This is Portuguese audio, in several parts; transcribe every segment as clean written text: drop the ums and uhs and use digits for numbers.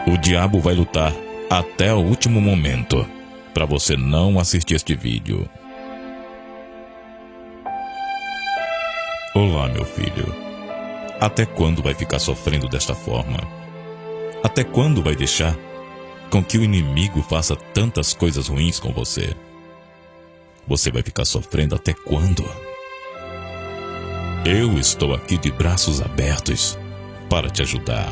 O diabo vai lutar até o último momento para você não assistir este vídeo. Olá, meu filho. Até quando vai ficar sofrendo desta forma? Até quando vai deixar com que o inimigo faça tantas coisas ruins com você? Você vai ficar sofrendo até quando? Eu estou aqui de braços abertos para te ajudar.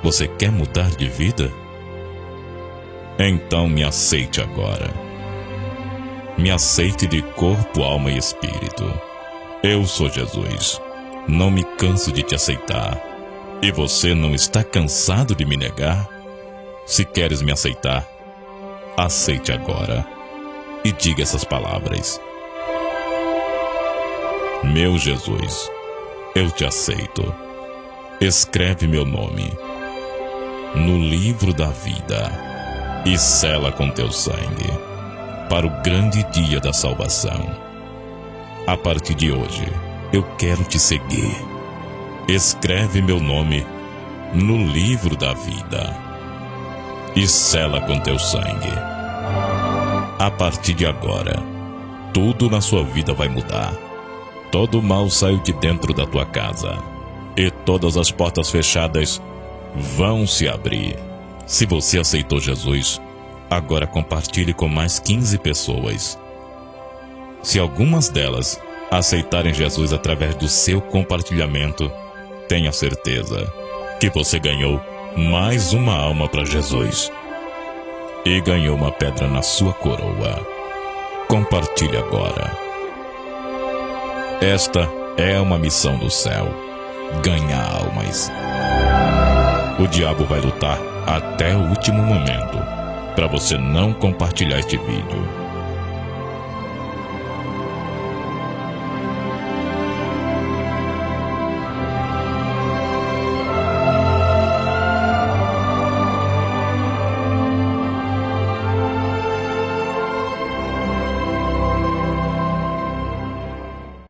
Você quer mudar de vida? Então me aceite agora. Me aceite de corpo, alma e espírito. Eu sou Jesus. Não me canso de te aceitar. E você não está cansado de me negar? Se queres me aceitar, aceite agora e diga essas palavras. Meu Jesus, eu te aceito. Escreve meu nome no livro da vida e sela com teu sangue para o grande dia da salvação. A partir de hoje, eu quero te seguir. Escreve meu nome no livro da vida e sela com teu sangue. A partir de agora, tudo na sua vida vai mudar. Todo o mal saiu de dentro da tua casa e todas as portas fechadas vão se abrir. Se você aceitou Jesus, agora compartilhe com mais 15 pessoas. Se algumas delas aceitarem Jesus através do seu compartilhamento, tenha certeza que você ganhou mais uma alma para Jesus e ganhou uma pedra na sua coroa. Compartilhe agora. Esta é uma missão do céu: ganhar almas. O diabo vai lutar até o último momento para você não compartilhar este vídeo.